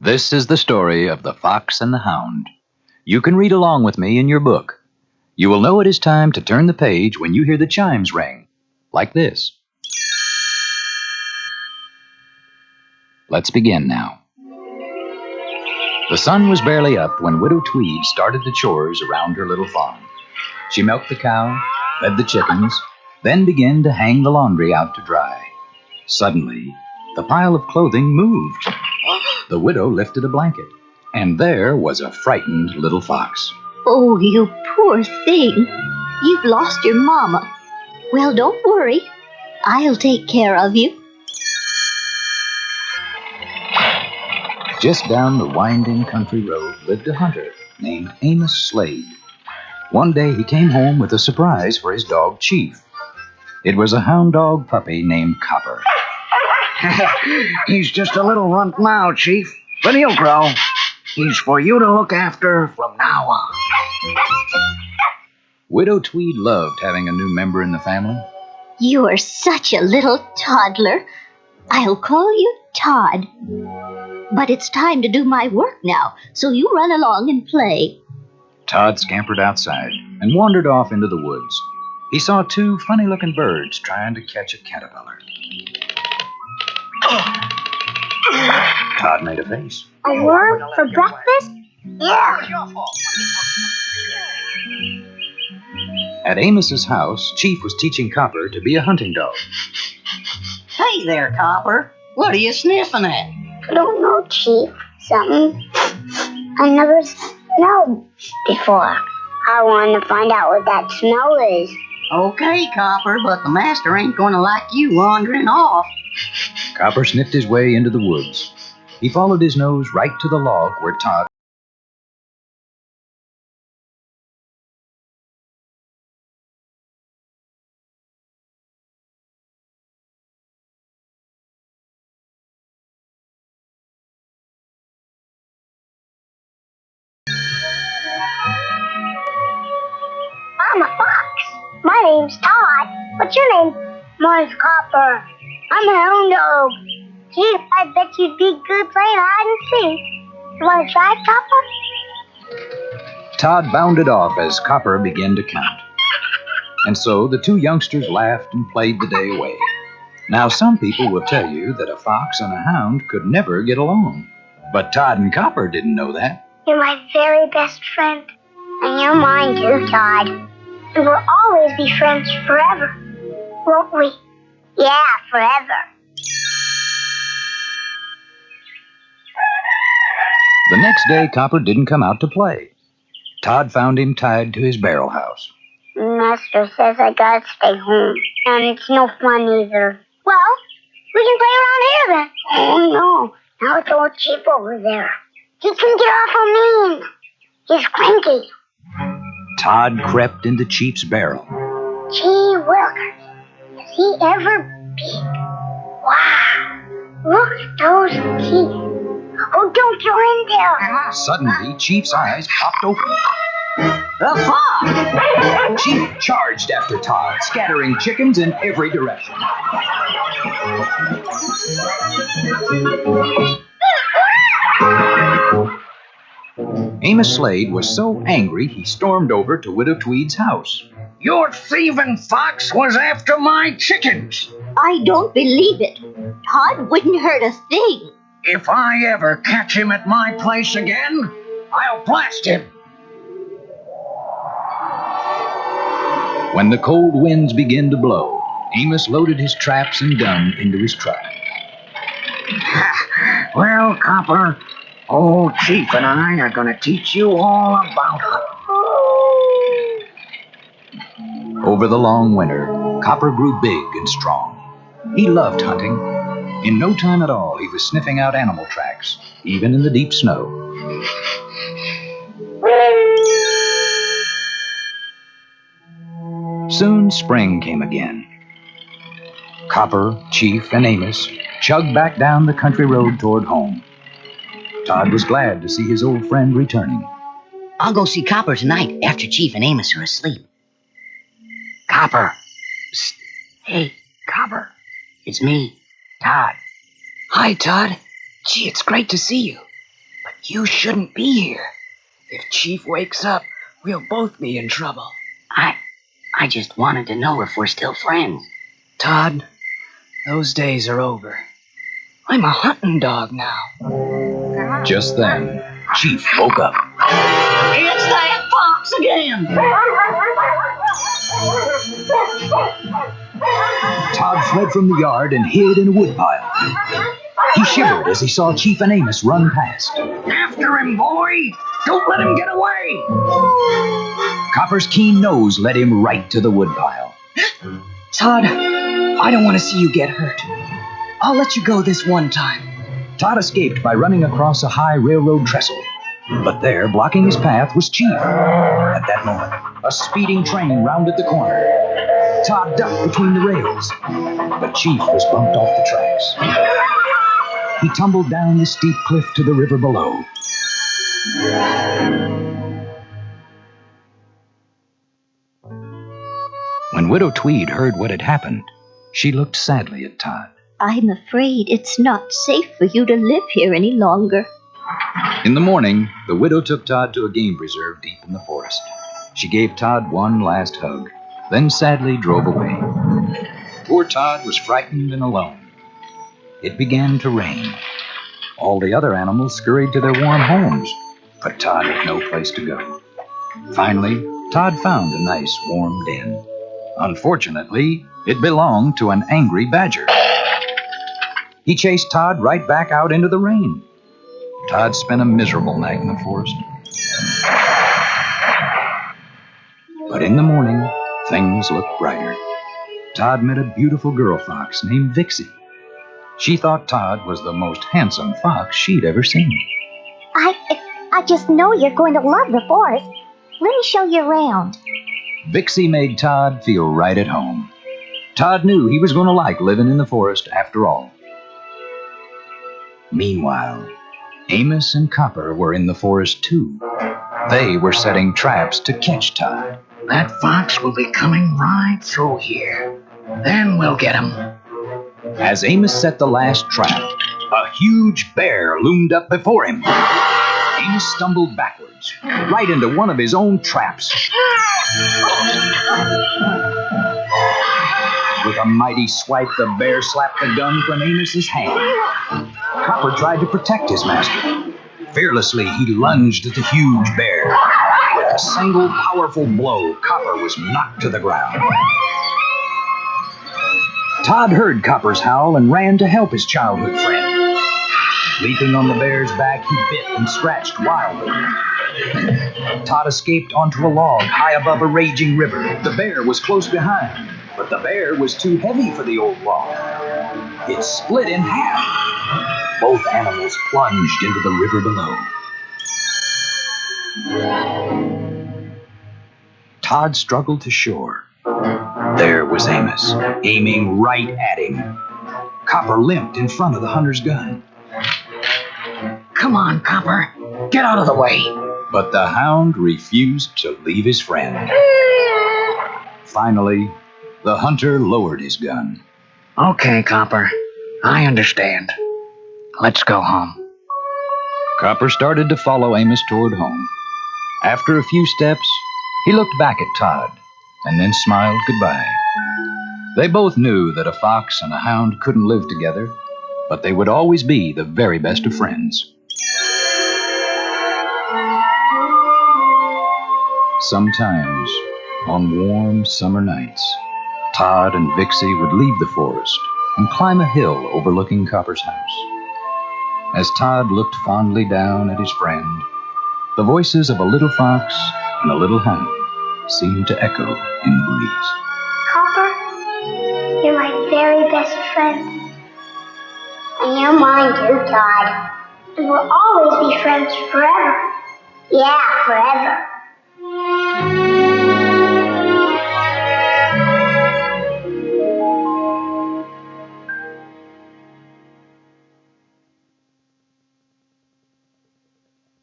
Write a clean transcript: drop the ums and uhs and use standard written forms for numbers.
This is the story of the Fox and the Hound. You can read along with me in your book. You will know it is time to turn the page when you hear the chimes ring, like this. Let's begin now. The sun was barely up when Widow Tweed started the chores around her little farm. She milked the cow, fed the chickens, then began to hang the laundry out to dry. Suddenly, the pile of clothing moved. The widow lifted a blanket, and there was a frightened little fox. Oh, you poor thing. You've lost your mama. Well, don't worry. I'll take care of you. Just down the winding country road lived a hunter named Amos Slade. One day he came home with a surprise for his dog Chief. It was a hound dog puppy named Copper. He's just a little runt now, Chief, but he'll grow. He's for you to look after from now on. Widow Tweed loved having a new member in the family. You are such a little toddler. I'll call you Todd. But it's time to do my work now, so you run along and play. Todd scampered outside and wandered off into the woods. He saw two funny-looking birds trying to catch a caterpillar. Todd made a face. A worm for breakfast? Yeah. At Amos's house, Chief was teaching Copper to be a hunting dog. Hey there, Copper. What are you sniffing at? I don't know, Chief. Something I never smelled before. I want to find out what that smell is. Okay, Copper, but the master ain't gonna like you wandering off. Copper sniffed his way into the woods. He followed his nose right to the log where Todd... I'm a fox. My name's Todd. What's your name? Mine's Copper. I'm a hound dog. Chief, I bet you'd be good playing hide and seek. You want to try, Copper? Todd bounded off as Copper began to count. And so the two youngsters laughed and played the day away. Now, some people will tell you that a fox and a hound could never get along. But Todd and Copper didn't know that. You're my very best friend. And you're mine too, Todd. And we'll always be friends forever, won't we? Yeah, forever. The next day, Copper didn't come out to play. Todd found him tied to his barrel house. Master says I gotta stay home. And it's no fun either. Well, we can play around here then. Oh no, now it's old Chief over there. He can get awful mean. He's cranky. Todd crept into Chief's barrel. Gee willikers, is he ever big? Wow, look at those teeth. Oh, don't go in there. Suddenly, Chief's eyes popped open. The fox! Chief charged after Todd, scattering chickens in every direction. Amos Slade was so angry he stormed over to Widow Tweed's house. Your thieving fox was after my chickens. I don't believe it. Todd wouldn't hurt a thing. If I ever catch him at my place again, I'll blast him. When the cold winds began to blow, Amos loaded his traps and gun into his truck. Well, Copper, old Chief and I are going to teach you all about hunting. Over the long winter, Copper grew big and strong. He loved hunting. In no time at all, he was sniffing out animal tracks, even in the deep snow. Soon spring came again. Copper, Chief, and Amos chugged back down the country road toward home. Todd was glad to see his old friend returning. I'll go see Copper tonight after Chief and Amos are asleep. Copper. Psst. Hey, Copper. It's me. Todd. Hi, Todd. Gee, it's great to see you. You shouldn't be here. If Chief wakes up, we'll both be in trouble. I just wanted to know if we're still friends. Todd, those days are over. I'm a hunting dog now. Just then, Chief woke up. It's that fox again! Todd fled from the yard and hid in a woodpile. He shivered as he saw Chief and Amos run past. After him, boy! Don't let him get away! Copper's keen nose led him right to the woodpile. Todd, I don't want to see you get hurt. I'll let you go this one time. Todd escaped by running across a high railroad trestle. But there, blocking his path, was Chief. At that moment, a speeding train rounded the corner. Todd ducked between the rails, but Chief was bumped off the tracks. He tumbled down the steep cliff to the river below. When Widow Tweed heard what had happened, she looked sadly at Todd. I'm afraid it's not safe for you to live here any longer. In the morning, the widow took Todd to a game preserve deep in the forest. She gave Todd one last hug, then sadly drove away. Poor Todd was frightened and alone. It began to rain. All the other animals scurried to their warm homes, but Todd had no place to go. Finally, Todd found a nice warm den. Unfortunately, it belonged to an angry badger. He chased Todd right back out into the rain. Todd spent a miserable night in the forest. But in the morning, things looked brighter. Todd met a beautiful girl fox named Vixie. She thought Todd was the most handsome fox she'd ever seen. I just know you're going to love the forest. Let me show you around. Vixie made Todd feel right at home. Todd knew he was going to like living in the forest after all. Meanwhile, Amos and Copper were in the forest too. They were setting traps to catch Todd. That fox will be coming right through here. Then we'll get him. As Amos set the last trap, a huge bear loomed up before him. Amos stumbled backwards, right into one of his own traps. With a mighty swipe, the bear slapped the gun from Amos's hand. Copper tried to protect his master. Fearlessly, he lunged at the huge bear. With a single powerful blow, Copper was knocked to the ground. Todd heard Copper's howl and ran to help his childhood friend. Leaping on the bear's back, he bit and scratched wildly. Todd escaped onto a log high above a raging river. The bear was close behind, but the bear was too heavy for the old log. It split in half. Both animals plunged into the river below. Todd struggled to shore. There was Amos, aiming right at him. Copper limped in front of the hunter's gun. Come on, Copper. Get out of the way. But the hound refused to leave his friend. Finally, the hunter lowered his gun. Okay, Copper. I understand. Let's go home. Copper started to follow Amos toward home. After a few steps, he looked back at Todd and then smiled goodbye. They both knew that a fox and a hound couldn't live together, but they would always be the very best of friends. Sometimes, on warm summer nights, Todd and Vixie would leave the forest and climb a hill overlooking Copper's house. As Todd looked fondly down at his friend, the voices of a little fox and a little hound seemed to echo in the breeze. Copper, you're my very best friend. And you're mine too, Todd. And we'll always be friends forever. Yeah, forever.